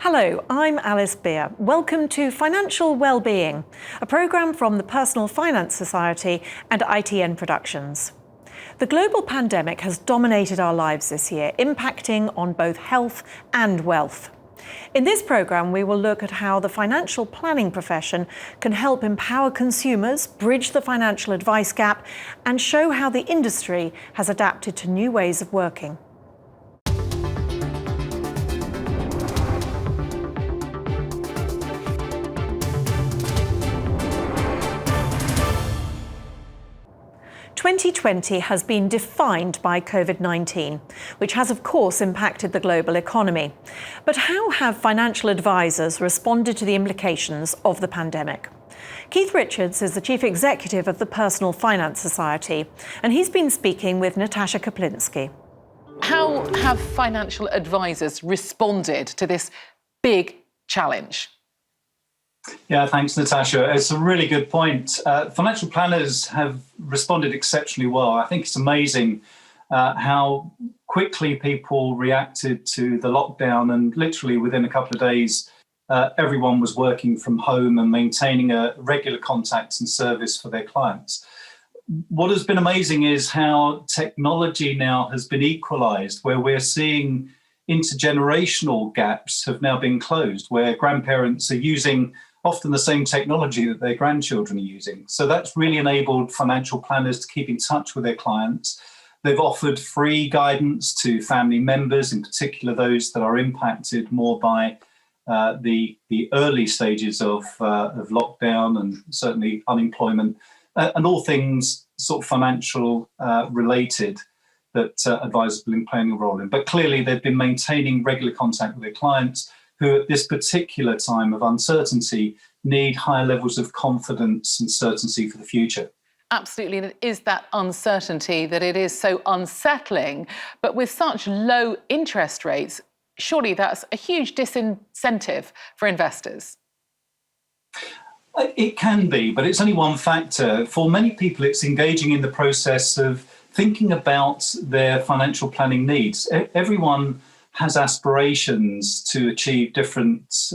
Hello, I'm Alice Beer. Welcome to Financial Wellbeing, a programme from the Personal Finance Society and ITN Productions. The global pandemic has dominated our lives this year, impacting on both health and wealth. In this programme, we will look at how the financial planning profession can help empower consumers, bridge the financial advice gap, and show how the industry has adapted to new ways of working. "2020 has been defined by COVID-19, which has of course impacted the global economy. But how have financial advisors responded to the implications of the pandemic? Keith Richards is the Chief Executive of the Personal Finance Society, and he's been speaking with Natasha Kaplinsky. How have financial advisors responded to this big challenge? Yeah, thanks, Natasha. It's a really good point. Financial planners have responded exceptionally well. I think it's amazing how quickly people reacted to the lockdown, and literally within a couple of days, everyone was working from home and maintaining a regular contact and service for their clients. What has been amazing is how technology now has been equalised, where we're seeing intergenerational gaps have now been closed, where grandparents are using often the same technology that their grandchildren are using. So that's really enabled financial planners to keep in touch with their clients. They've offered free guidance to family members, in particular those that are impacted more by the early stages of lockdown and certainly unemployment, and all things sort of financial related that advisors have been playing a role in. But clearly they've been maintaining regular contact with their clients, who at this particular time of uncertainty need higher levels of confidence and certainty for the future. Absolutely, and it is that uncertainty that it is so unsettling. But with such low interest rates, surely that's a huge disincentive for investors. It can be, but it's only one factor. For many people, it's engaging in the process of thinking about their financial planning needs. Everyone has aspirations to achieve different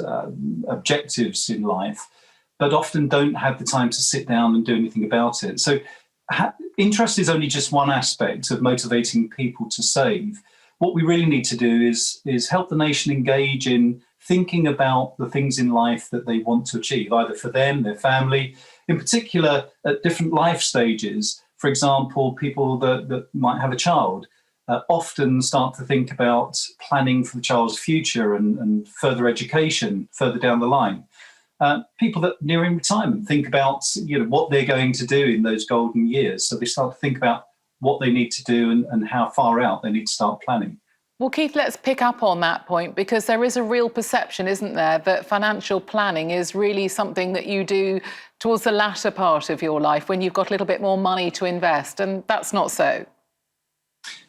objectives in life, but often don't have the time to sit down and do anything about it. So interest is only just one aspect of motivating people to save. What we really need to do is help the nation engage in thinking about the things in life that they want to achieve, either for them, their family, in particular at different life stages. For example, people that might have a child often start to think about planning for the child's future and further education further down the line. People that are nearing retirement think about what they're going to do in those golden years. So they start to think about what they need to do and how far out they need to start planning. Well, Keith, let's pick up on that point, because there is a real perception, isn't there, that financial planning is really something that you do towards the latter part of your life when you've got a little bit more money to invest, and that's not so.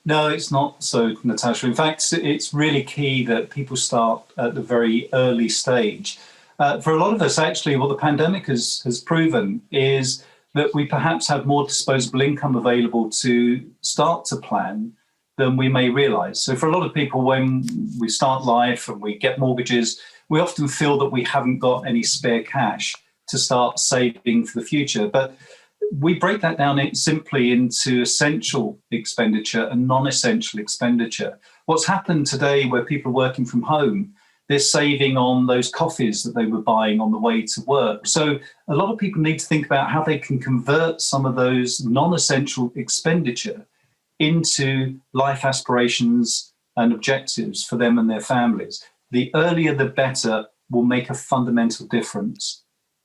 No, it's not so, Natasha. In fact, it's really key that people start at the very early stage. For a lot of us, actually, what the pandemic has proven is that we perhaps have more disposable income available to start to plan than we may realise. So for a lot of people, when we start life and we get mortgages, we often feel that we haven't got any spare cash to start saving for the future. But we break that down simply into essential expenditure and non-essential expenditure. What's happened today, where people are working from home, they're saving on those coffees that they were buying on the way to work. So a lot of people need to think about how they can convert some of those non-essential expenditure into life aspirations and objectives for them and their families. The earlier the better will make a fundamental difference.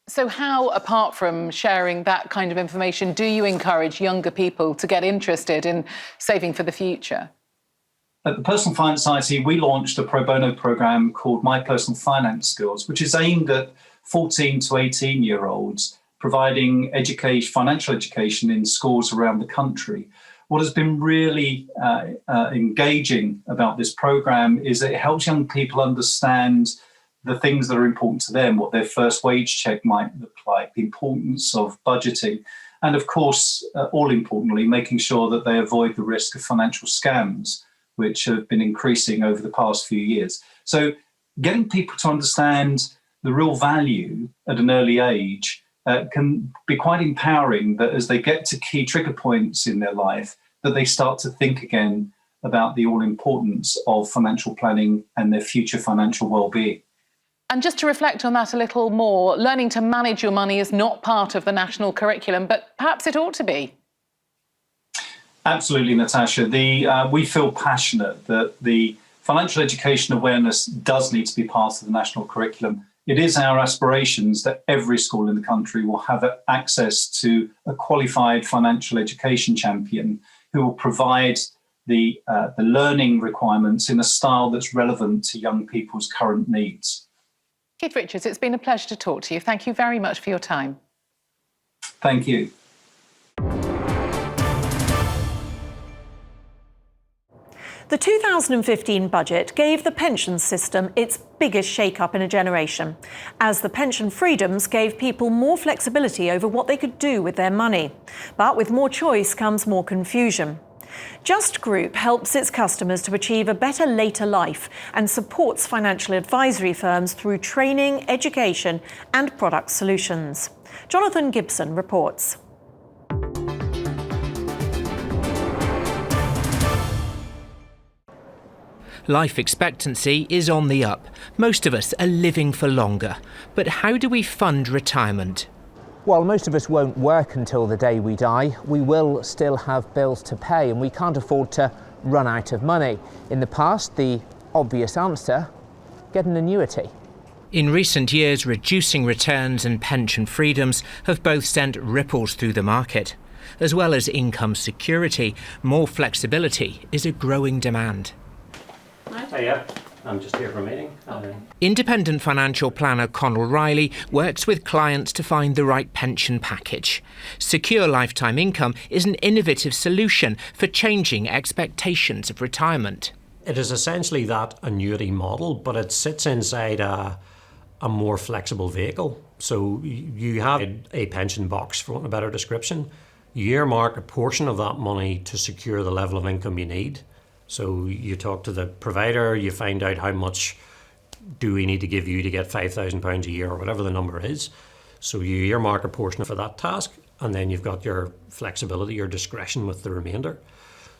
So how, apart from sharing that kind of information, do you encourage younger people to get interested in saving for the future? At the Personal Finance Society, we launched a pro bono program called My Personal Finance Skills, which is aimed at 14 to 18-year-olds, providing financial education in schools around the country. What has been really engaging about this program is that it helps young people understand the things that are important to them, what their first wage check might look like, the importance of budgeting, and of course, all importantly, making sure that they avoid the risk of financial scams, which have been increasing over the past few years. So getting people to understand the real value at an early age can be quite empowering, that as they get to key trigger points in their life, that they start to think again about the all importance of financial planning and their future financial well-being. And just to reflect on that a little more, learning to manage your money is not part of the national curriculum, but perhaps it ought to be. Absolutely, Natasha. We feel passionate that the financial education awareness does need to be part of the national curriculum. It is our aspirations that every school in the country will have access to a qualified financial education champion who will provide the learning requirements in a style that's relevant to young people's current needs. Keith Richards, it's been a pleasure to talk to you. Thank you very much for your time. Thank you. The 2015 budget gave the pension system its biggest shake-up in a generation, as the pension freedoms gave people more flexibility over what they could do with their money. But with more choice comes more confusion. Just Group helps its customers to achieve a better later life and supports financial advisory firms through training, education and product solutions. Jonathan Gibson reports. Life expectancy is on the up. Most of us are living for longer. But how do we fund retirement? Well, most of us won't work until the day we die. We will still have bills to pay and we can't afford to run out of money. In the past, the obvious answer, get an annuity. In recent years, reducing returns and pension freedoms have both sent ripples through the market. As well as income security, more flexibility is a growing demand. Yeah, I'm just here for a meeting. Independent financial planner Connell Riley works with clients to find the right pension package. Secure Lifetime Income is an innovative solution for changing expectations of retirement. It is essentially that annuity model, but it sits inside a more flexible vehicle. So you have a pension box, for want of a better description. You earmark a portion of that money to secure the level of income you need. So you talk to the provider, you find out how much do we need to give you to get £5,000 a year or whatever the number is. So you earmark a portion for that task and then you've got your flexibility, your discretion with the remainder.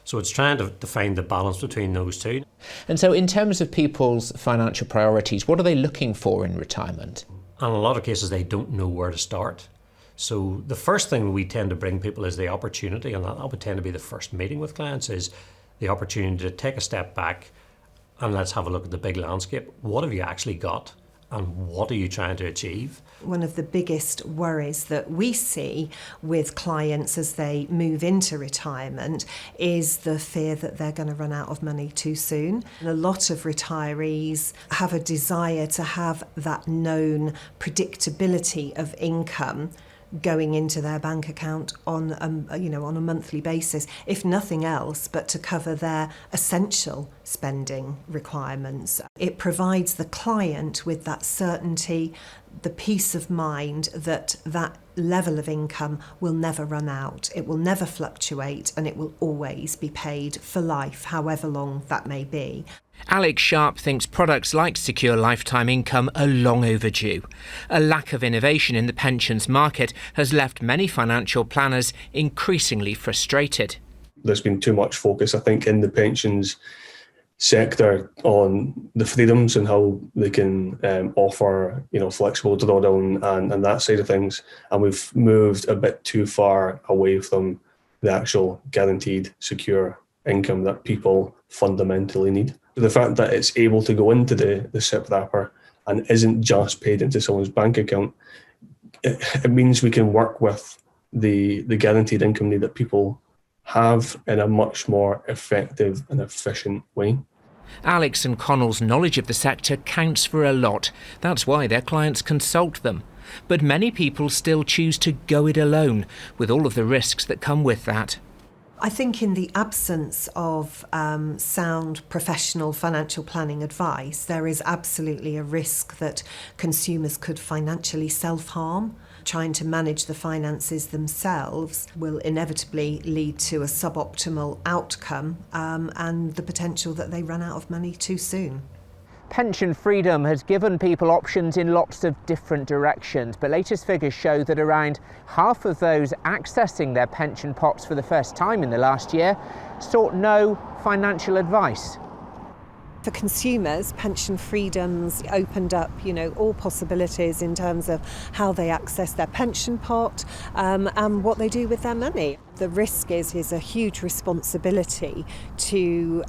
So it's trying to find the balance between those two. And so in terms of people's financial priorities, what are they looking for in retirement? And in a lot of cases, they don't know where to start. So the first thing we tend to bring people is the opportunity, and that would tend to be the first meeting with clients, is the opportunity to take a step back and let's have a look at the big landscape. What have you actually got and what are you trying to achieve? One of the biggest worries that we see with clients as they move into retirement is the fear that they're going to run out of money too soon. And a lot of retirees have a desire to have that known predictability of income going into their bank account on a monthly basis, if nothing else, but to cover their essential spending requirements. It provides the client with that certainty, the peace of mind that that level of income will never run out, it will never fluctuate, and it will always be paid for life, however long that may be. Alex Sharp thinks products like Secure Lifetime Income are long overdue. A lack of innovation in the pensions market has left many financial planners increasingly frustrated. There's been too much focus, I think, in the pensions sector on the freedoms and how they can offer, flexible drawdown and that side of things. And we've moved a bit too far away from the actual guaranteed secure income that people fundamentally need. The fact that it's able to go into the SIP wrapper and isn't just paid into someone's bank account, it means we can work with the guaranteed income need that people have in a much more effective and efficient way. Alex and Connell's knowledge of the sector counts for a lot. That's why their clients consult them. But many people still choose to go it alone, with all of the risks that come with that. I think in the absence of sound professional financial planning advice, there is absolutely a risk that consumers could financially self-harm. Trying to manage the finances themselves will inevitably lead to a suboptimal outcome and the potential that they run out of money too soon. Pension freedom has given people options in lots of different directions, but latest figures show that around half of those accessing their pension pots for the first time in the last year sought no financial advice. For consumers, pension freedoms opened up, all possibilities in terms of how they access their pension pot and what they do with their money. The risk is a huge responsibility to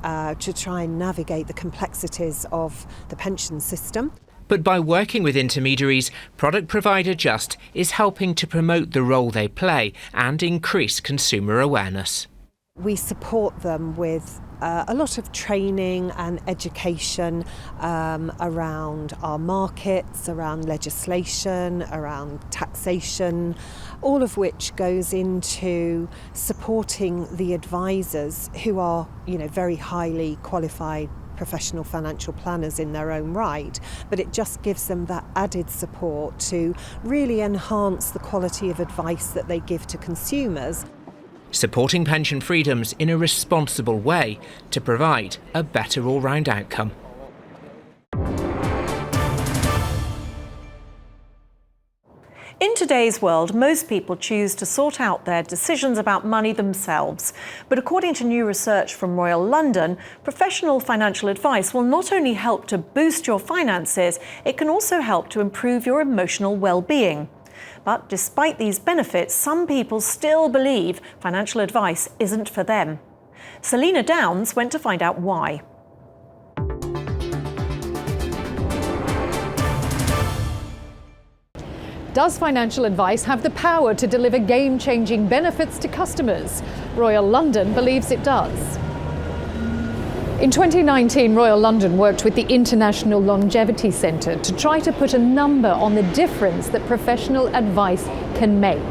try and navigate the complexities of the pension system. But by working with intermediaries, product provider Just is helping to promote the role they play and increase consumer awareness. We support them with a lot of training and education around our markets, around legislation, around taxation, all of which goes into supporting the advisors who are, very highly qualified professional financial planners in their own right, but it just gives them that added support to really enhance the quality of advice that they give to consumers. Supporting pension freedoms in a responsible way to provide a better all-round outcome. In today's world, most people choose to sort out their decisions about money themselves. But according to new research from Royal London, professional financial advice will not only help to boost your finances, it can also help to improve your emotional well-being. But despite these benefits, some people still believe financial advice isn't for them. Selina Downs went to find out why. Does financial advice have the power to deliver game-changing benefits to customers? Royal London believes it does. In 2019, Royal London worked with the International Longevity Centre to try to put a number on the difference that professional advice can make.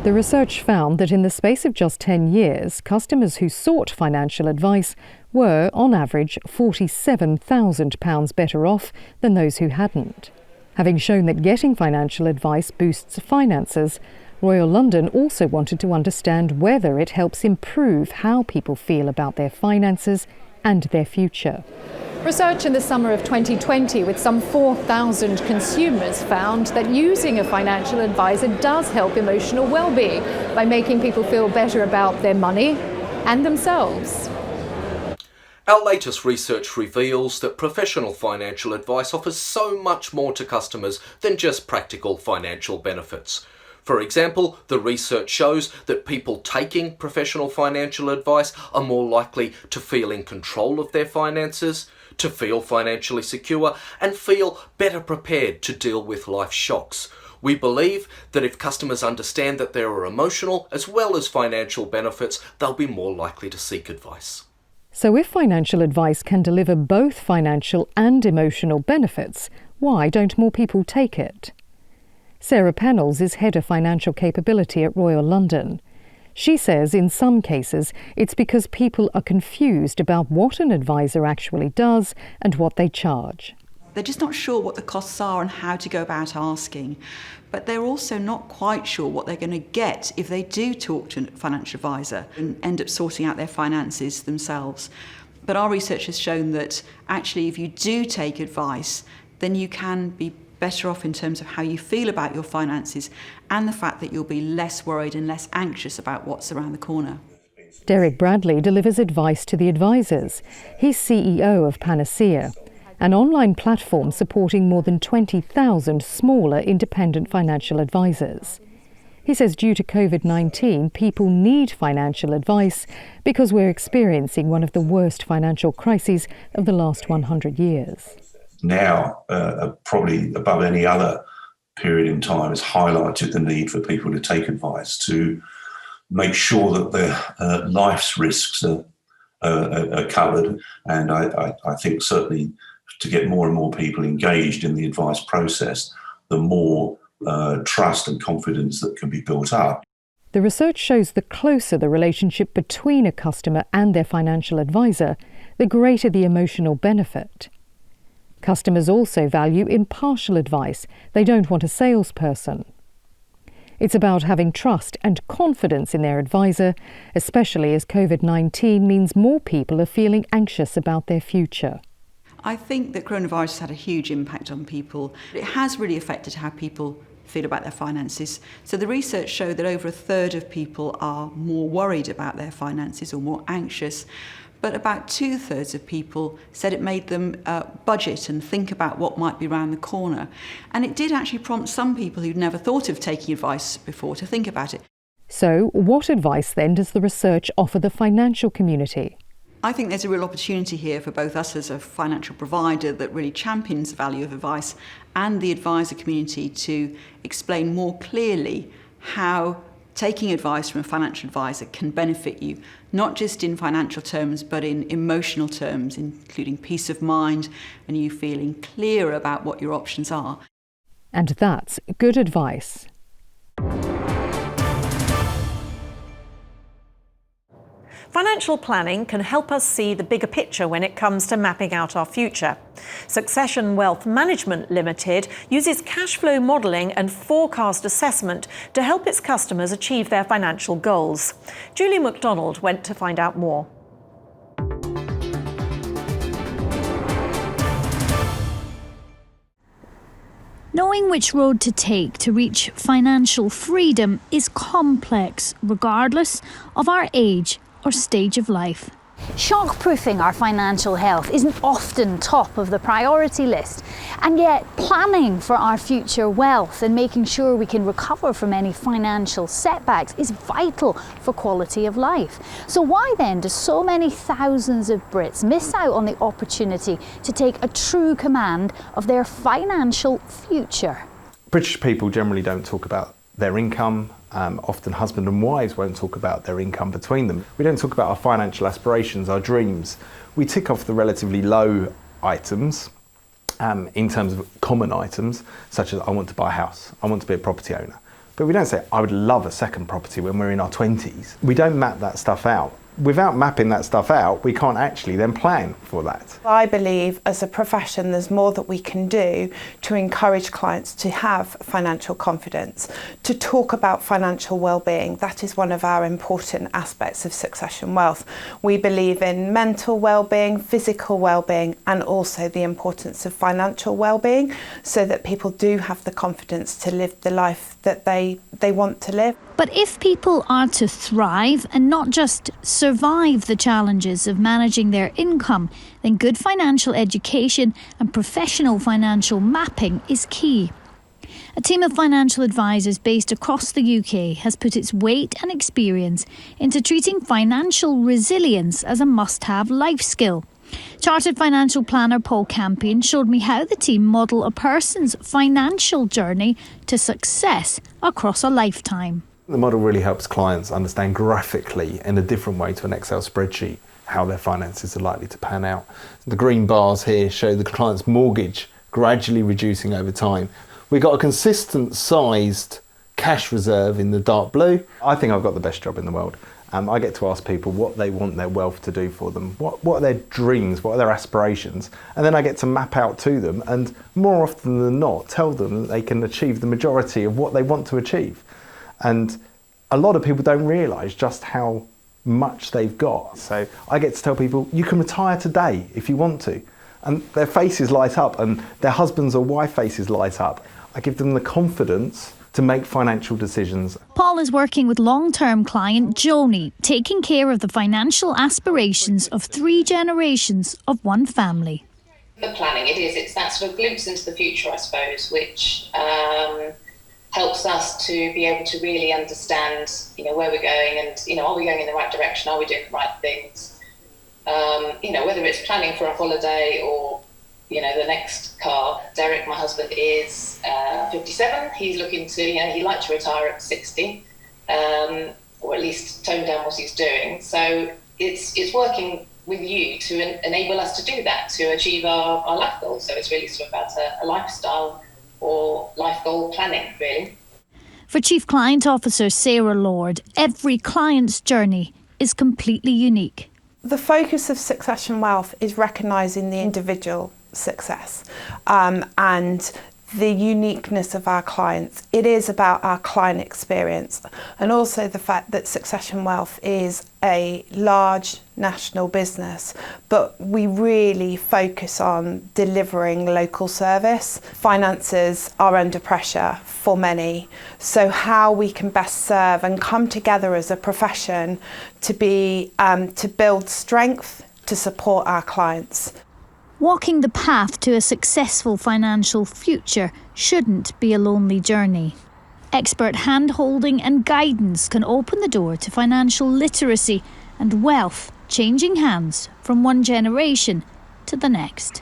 The research found that in the space of just 10 years, customers who sought financial advice were, on average, £47,000 better off than those who hadn't. Having shown that getting financial advice boosts finances, Royal London also wanted to understand whether it helps improve how people feel about their finances and their future. Research in the summer of 2020 with some 4,000 consumers found that using a financial advisor does help emotional well-being by making people feel better about their money and themselves. Our latest research reveals that professional financial advice offers so much more to customers than just practical financial benefits. For example, the research shows that people taking professional financial advice are more likely to feel in control of their finances, to feel financially secure, and feel better prepared to deal with life shocks. We believe that if customers understand that there are emotional as well as financial benefits, they'll be more likely to seek advice. So if financial advice can deliver both financial and emotional benefits, why don't more people take it? Sarah Pennells is Head of Financial Capability at Royal London. She says in some cases it's because people are confused about what an advisor actually does and what they charge. They're just not sure what the costs are and how to go about asking. But they're also not quite sure what they're going to get if they do talk to a financial advisor and end up sorting out their finances themselves. But our research has shown that actually if you do take advice, then you can be better off in terms of how you feel about your finances and the fact that you'll be less worried and less anxious about what's around the corner. Derek Bradley delivers advice to the advisors. He's CEO of Panacea, an online platform supporting more than 20,000 smaller independent financial advisors. He says due to COVID-19, people need financial advice because we're experiencing one of the worst financial crises of the last 100 years. Now, probably above any other period in time, has highlighted the need for people to take advice, to make sure that their life's risks are covered. And I think certainly to get more and more people engaged in the advice process, the more trust and confidence that can be built up. The research shows the closer the relationship between a customer and their financial advisor, the greater the emotional benefit. Customers also value impartial advice. They don't want a salesperson. It's about having trust and confidence in their advisor, especially as COVID-19 means more people are feeling anxious about their future. I think that coronavirus has had a huge impact on people. It has really affected how people feel about their finances. So the research showed that over a third of people are more worried about their finances or more anxious, but about 2/3 of people said it made them budget and think about what might be around the corner. And it did actually prompt some people who'd never thought of taking advice before to think about it. So, what advice then does the research offer the financial community? I think there's a real opportunity here for both us as a financial provider that really champions the value of advice and the advisor community to explain more clearly how taking advice from a financial advisor can benefit you, not just in financial terms, but in emotional terms, including peace of mind and you feeling clear about what your options are. And that's good advice. Financial planning can help us see the bigger picture when it comes to mapping out our future. Succession Wealth Management Limited uses cash flow modelling and forecast assessment to help its customers achieve their financial goals. Julie McDonald went to find out more. Knowing which road to take to reach financial freedom is complex, regardless of our age or stage of life. Shock-proofing our financial health isn't often top of the priority list, and yet planning for our future wealth and making sure we can recover from any financial setbacks is vital for quality of life. So why then do so many thousands of Brits miss out on the opportunity to take a true command of their financial future? British people generally don't talk about their income. Often husband and wives won't talk about their income between them. We don't talk about our financial aspirations, our dreams. We tick off the relatively low items in terms of common items, such as I want to buy a house, I want to be a property owner. But we don't say, I would love a second property when we're in our 20s. We don't map that stuff out. Without mapping that stuff out, we can't actually then plan for that. I believe as a profession there's more that we can do to encourage clients to have financial confidence, to talk about financial well-being. That is one of our important aspects of Succession Wealth. We believe in mental well-being, physical well-being, and also the importance of financial well-being so that people do have the confidence to live the life that they want to live. But if people are to thrive and not just survive the challenges of managing their income, then good financial education and professional financial mapping is key. A team of financial advisors based across the UK has put its weight and experience into treating financial resilience as a must-have life skill. Chartered financial planner Paul Campion showed me how the team model a person's financial journey to success across a lifetime. The model really helps clients understand graphically in a different way to an Excel spreadsheet how their finances are likely to pan out. The green bars here show the client's mortgage gradually reducing over time. We've got a consistent sized cash reserve in the dark blue. I think I've got the best job in the world. I get to ask people what they want their wealth to do for them, what are their dreams, what are their aspirations, and then I get to map out to them and more often than not tell them that they can achieve the majority of what they want to achieve. And a lot of people don't realise just how much they've got. So I get to tell people, you can retire today if you want to. And their faces light up and their husbands or wife faces light up. I give them the confidence to make financial decisions. Paul is working with long-term client Joni, taking care of the financial aspirations of 3 generations of one family. The planning, it's that sort of glimpse into the future, I suppose, which helps us to be able to really understand, where we're going and, are we going in the right direction? Are we doing the right things? Whether it's planning for a holiday or, the next car. Derek, my husband, is 57. He's looking to, he'd like to retire at 60, or at least tone down what he's doing. So it's working with you to enable us to do that, to achieve our life goals. So it's really sort of about a lifestyle or life goal planning, really. For Chief Client Officer Sarah Lord, every client's journey is completely unique. The focus of Succession Wealth is recognising the individual success and the uniqueness of our clients. It is about our client experience, and also the fact that Succession Wealth is a large national business, but we really focus on delivering local service. Finances are under pressure for many, so how we can best serve and come together as a profession to build strength to support our clients. Walking the path to a successful financial future shouldn't be a lonely journey. Expert hand-holding and guidance can open the door to financial literacy and wealth changing hands from one generation to the next.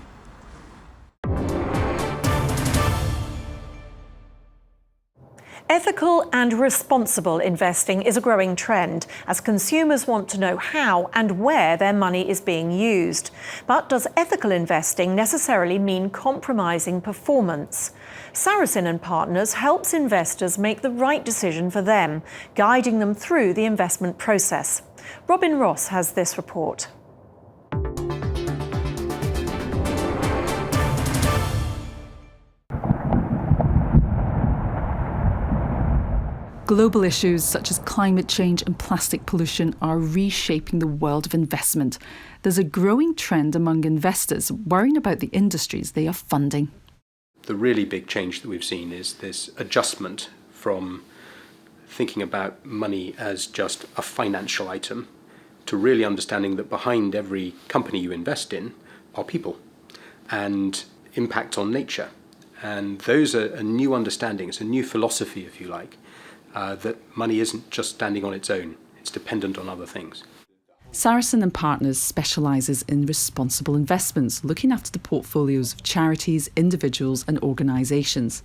Ethical and responsible investing is a growing trend as consumers want to know how and where their money is being used. But does ethical investing necessarily mean compromising performance? Saracen & Partners helps investors make the right decision for them, guiding them through the investment process. Robin Ross has this report. Global issues such as climate change and plastic pollution are reshaping the world of investment. There's a growing trend among investors worrying about the industries they are funding. The really big change that we've seen is this adjustment from thinking about money as just a financial item to really understanding that behind every company you invest in are people and impact on nature. And those are a new understanding, it's a new philosophy, if you like. That money isn't just standing on its own, it's dependent on other things. Saracen & Partners specialises in responsible investments, looking after the portfolios of charities, individuals and organisations.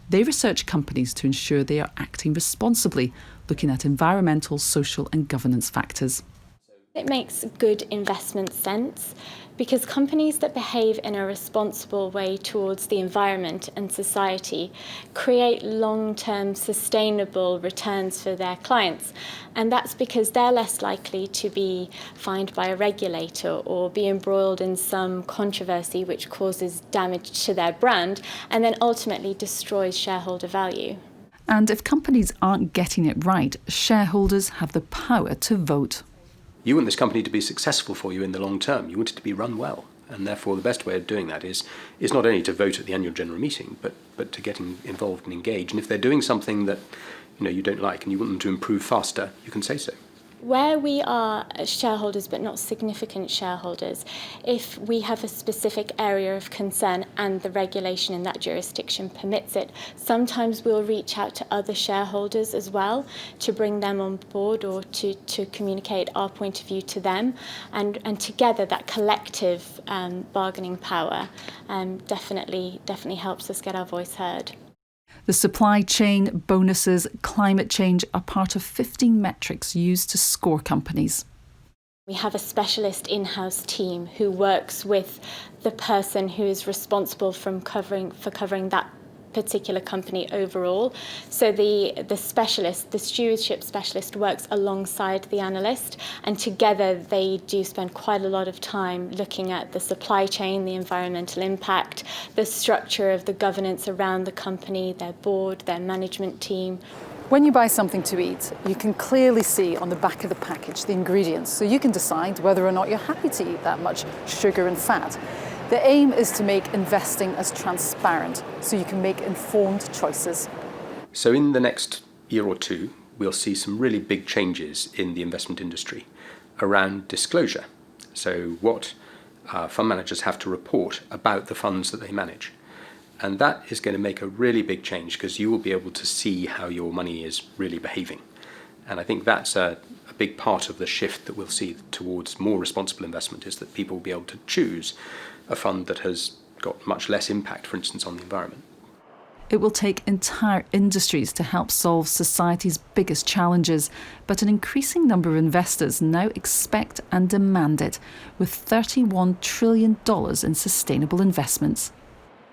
They research companies to ensure they are acting responsibly, looking at environmental, social and governance factors. It makes good investment sense because companies that behave in a responsible way towards the environment and society create long-term sustainable returns for their clients. And that's because they're less likely to be fined by a regulator or be embroiled in some controversy which causes damage to their brand and then ultimately destroys shareholder value. And if companies aren't getting it right, shareholders have the power to vote. You want this company to be successful for you in the long term. You want it to be run well. And therefore, the best way of doing that is not only to vote at the annual general meeting, but to get involved and engage. And if they're doing something that you don't like and you want them to improve faster, you can say so. Where we are shareholders but not significant shareholders, if we have a specific area of concern and the regulation in that jurisdiction permits it, sometimes we'll reach out to other shareholders as well to bring them on board or to communicate our point of view to them. And together that collective bargaining power definitely helps us get our voice heard. The supply chain, bonuses, climate change are part of 15 metrics used to score companies. We have a specialist in-house team who works with the person who is responsible for covering that particular company overall. So the specialist, the stewardship specialist, works alongside the analyst, and together they do spend quite a lot of time looking at the supply chain, the environmental impact, the structure of the governance around the company, their board, their management team. When you buy something to eat, you can clearly see on the back of the package the ingredients, so you can decide whether or not you're happy to eat that much sugar and fat. The aim is to make investing as transparent so you can make informed choices. So in the next year or two, we'll see some really big changes in the investment industry around disclosure. So what fund managers have to report about the funds that they manage. And that is going to make a really big change because you will be able to see how your money is really behaving. And I think that's a big part of the shift that we'll see towards more responsible investment, is that people will be able to choose a fund that has got much less impact, for instance, on the environment. It will take entire industries to help solve society's biggest challenges, but an increasing number of investors now expect and demand it, with $31 trillion in sustainable investments.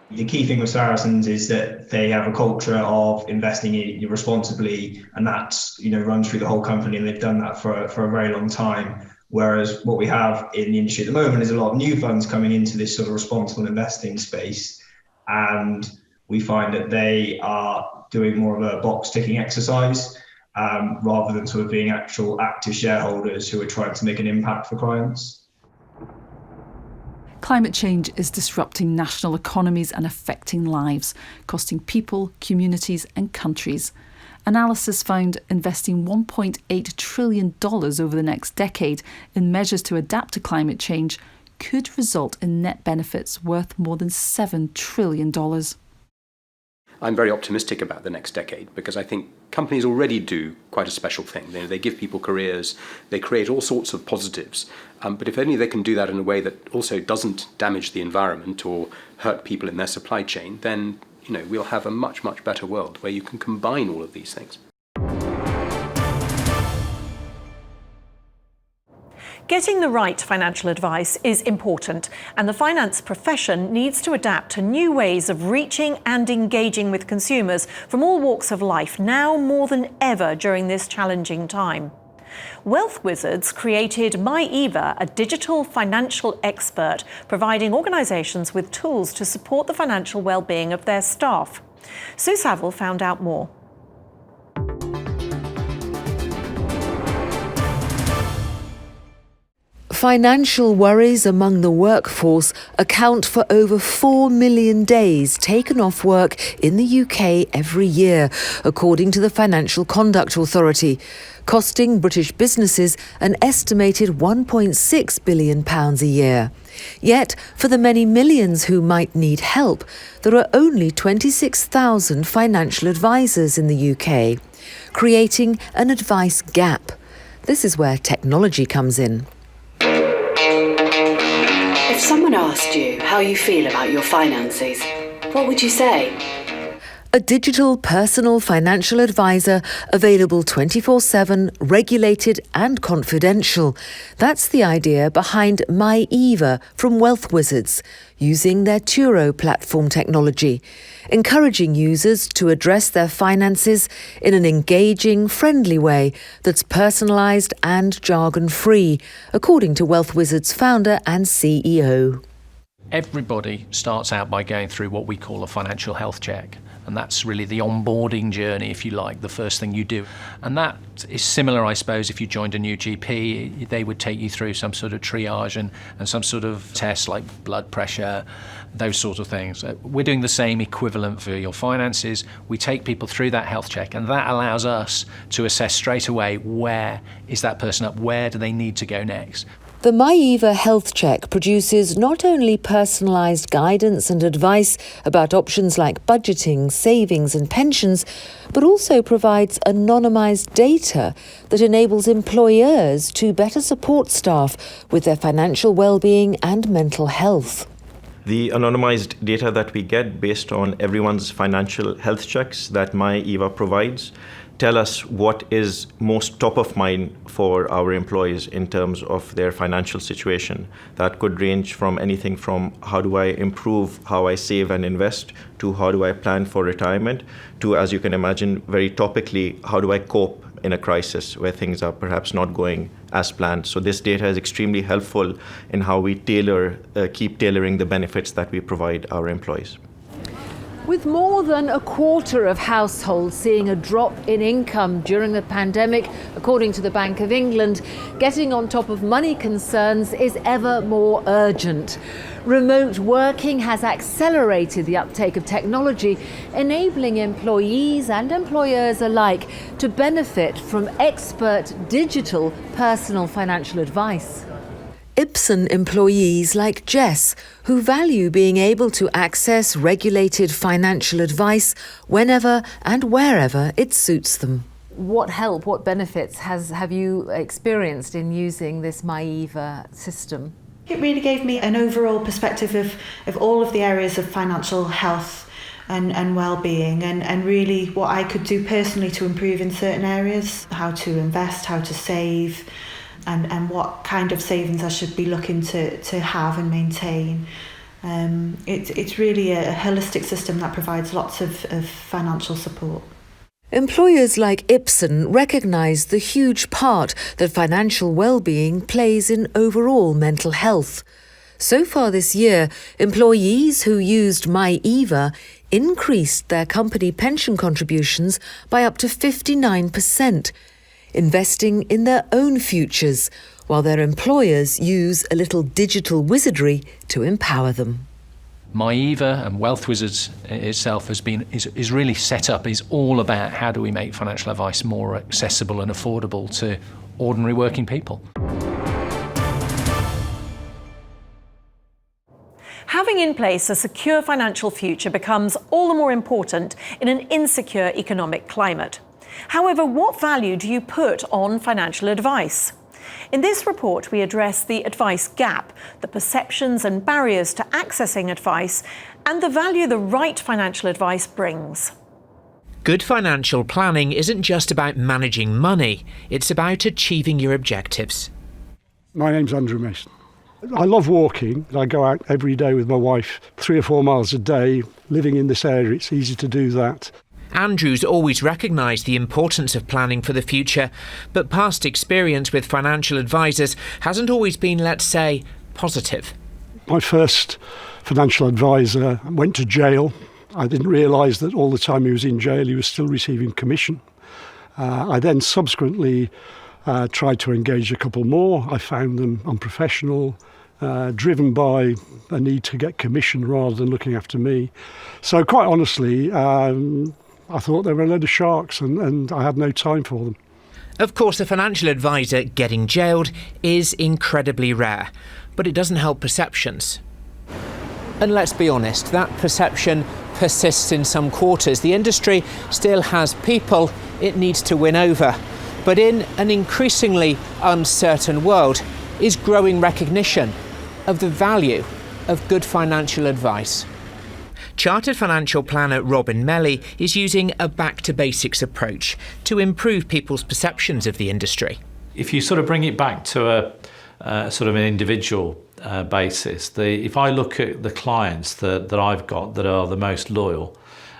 The key thing with Saracens is that they have a culture of investing responsibly, and that runs through the whole company, and they've done that for a very long time. Whereas what we have in the industry at the moment is a lot of new funds coming into this sort of responsible investing space, and we find that they are doing more of a box ticking exercise rather than sort of being actual active shareholders who are trying to make an impact for clients. Climate change is disrupting national economies and affecting lives, costing people, communities and countries. Analysis found investing $1.8 trillion over the next decade in measures to adapt to climate change could result in net benefits worth more than $7 trillion. I'm very optimistic about the next decade because I think companies already do quite a special thing. They give people careers, they create all sorts of positives. But if only they can do that in a way that also doesn't damage the environment or hurt people in their supply chain, then we'll have a much, much better world where you can combine all of these things. Getting the right financial advice is important, and the finance profession needs to adapt to new ways of reaching and engaging with consumers from all walks of life, now more than ever during this challenging time. Wealth Wizards created MyEva, a digital financial expert, providing organisations with tools to support the financial well-being of their staff. Sue Saville found out more. Financial worries among the workforce account for over 4 million days taken off work in the UK every year, according to the Financial Conduct Authority, costing British businesses an estimated £1.6 billion a year. Yet, for the many millions who might need help, there are only 26,000 financial advisors in the UK, creating an advice gap. This is where technology comes in. If someone asked you how you feel about your finances, what would you say? A digital personal financial advisor available 24/7, regulated and confidential. That's the idea behind MyEva from Wealth Wizards, using their Turo platform technology, encouraging users to address their finances in an engaging, friendly way that's personalised and jargon-free, according to Wealth Wizards founder and CEO. Everybody starts out by going through what we call a financial health check. And that's really the onboarding journey, if you like, the first thing you do. And that is similar, I suppose, if you joined a new GP, they would take you through some sort of triage and some sort of test like blood pressure, those sort of things. We're doing the same equivalent for your finances. We take people through that health check, and that allows us to assess straight away, where is that person up, where do they need to go next. The MyEva Health Check produces not only personalised guidance and advice about options like budgeting, savings and pensions, but also provides anonymised data that enables employers to better support staff with their financial well-being and mental health. The anonymised data that we get based on everyone's financial health checks that MyEva provides tell us what is most top of mind for our employees in terms of their financial situation. That could range from anything from how do I improve how I save and invest, to how do I plan for retirement, to, as you can imagine, very topically, how do I cope in a crisis where things are perhaps not going as planned. So this data is extremely helpful in how we keep tailoring the benefits that we provide our employees. With more than a quarter of households seeing a drop in income during the pandemic, according to the Bank of England, getting on top of money concerns is ever more urgent. Remote working has accelerated the uptake of technology, enabling employees and employers alike to benefit from expert digital personal financial advice. Ipsen employees like Jess, who value being able to access regulated financial advice whenever and wherever it suits them. What help, what benefits have you experienced in using this MyEva system? It really gave me an overall perspective of all of the areas of financial health and well-being, and really what I could do personally to improve in certain areas, how to invest, how to save, and what kind of savings I should be looking to have and maintain. It's really a holistic system that provides lots of financial support. Employers like Ipsen recognise the huge part that financial well-being plays in overall mental health. So far this year, employees who used MyEva increased their company pension contributions by up to 59%, investing in their own futures, while their employers use a little digital wizardry to empower them. MyEva and Wealth Wizards itself is really set up, is all about how do we make financial advice more accessible and affordable to ordinary working people. Having in place a secure financial future becomes all the more important in an insecure economic climate. However, what value do you put on financial advice? In this report, we address the advice gap, the perceptions and barriers to accessing advice, and the value the right financial advice brings. Good financial planning isn't just about managing money, it's about achieving your objectives. My name's Andrew Mason. I love walking. I go out every day with my wife, 3 or 4 miles a day. Living in this area, it's easy to do that. Andrew's always recognised the importance of planning for the future, but past experience with financial advisors hasn't always been, let's say, positive. My first financial advisor went to jail. I didn't realise that all the time he was in jail he was still receiving commission. I then subsequently tried to engage a couple more. I found them unprofessional, driven by a need to get commission rather than looking after me. So quite honestly, I thought they were a load of sharks and I had no time for them. Of course, a financial advisor getting jailed is incredibly rare, but it doesn't help perceptions. And let's be honest, that perception persists in some quarters. The industry still has people it needs to win over. But in an increasingly uncertain world is growing recognition of the value of good financial advice. Chartered financial planner Robin Melly is using a back-to-basics approach to improve people's perceptions of the industry. If you sort of bring it back to a sort of an individual basis, if I look at the clients that I've got that are the most loyal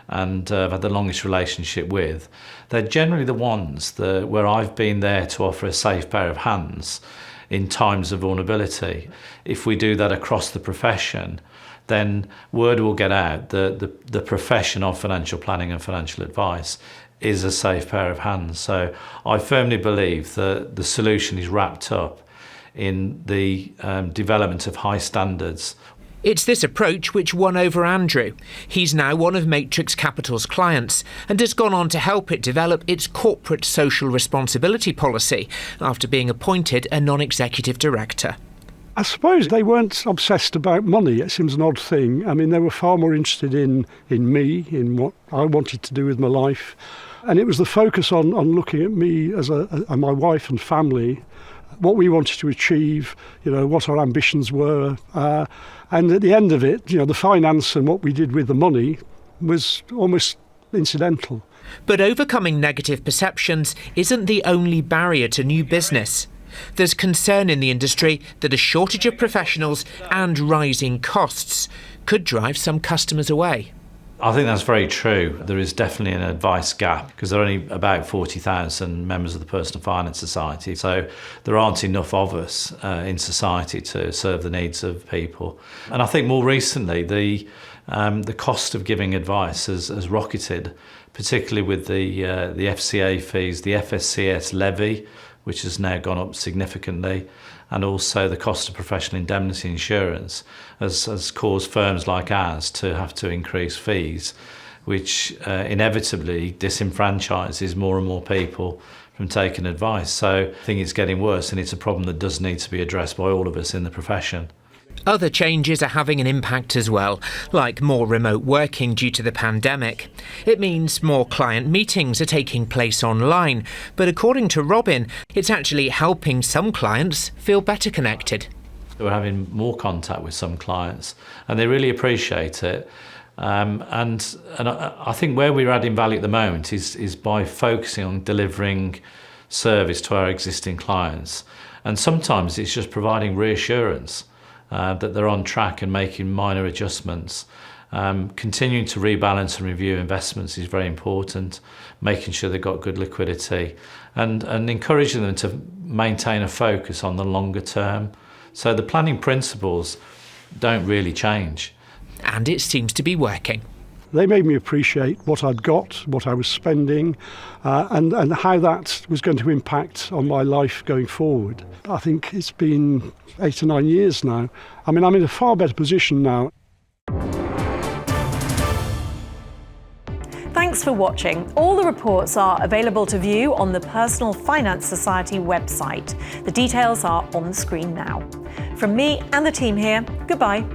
and I've had the longest relationship with, they're generally the ones where I've been there to offer a safe pair of hands in times of vulnerability. If we do that across the profession, then word will get out that the profession of financial planning and financial advice is a safe pair of hands. So I firmly believe that the solution is wrapped up in the development of high standards. It's this approach which won over Andrew. He's now one of Matrix Capital's clients and has gone on to help it develop its corporate social responsibility policy after being appointed a non-executive director. I suppose they weren't obsessed about money. It seems an odd thing. I mean, they were far more interested in me, in what I wanted to do with my life. And it was the focus on looking at me as and my wife and family, what we wanted to achieve, what our ambitions were. And at the end of it, the finance and what we did with the money was almost incidental. But overcoming negative perceptions isn't the only barrier to new business. There's concern in the industry that a shortage of professionals and rising costs could drive some customers away. I think that's very true. There is definitely an advice gap because there are only about 40,000 members of the Personal Finance Society. So there aren't enough of us in society to serve the needs of people. And I think more recently, the cost of giving advice has rocketed, particularly with the FCA fees, the FSCS levy, which has now gone up significantly, and also the cost of professional indemnity insurance has caused firms like ours to have to increase fees, which inevitably disenfranchises more and more people from taking advice. So I think it's getting worse, and it's a problem that does need to be addressed by all of us in the profession. Other changes are having an impact as well, like more remote working due to the pandemic. It means more client meetings are taking place online, but according to Robin, it's actually helping some clients feel better connected. We're having more contact with some clients, and they really appreciate it. And I think where we're adding value at the moment is by focusing on delivering service to our existing clients. And sometimes it's just providing reassurance that they're on track and making minor adjustments. Continuing to rebalance and review investments is very important, making sure they've got good liquidity and encouraging them to maintain a focus on the longer term. So the planning principles don't really change. And it seems to be working. They made me appreciate what I'd got, what I was spending, and how that was going to impact on my life going forward. I think it's been 8 or 9 years now. I mean, I'm in a far better position now. Thanks for watching. All the reports are available to view on the Personal Finance Society website. The details are on the screen now. From me and the team here, goodbye.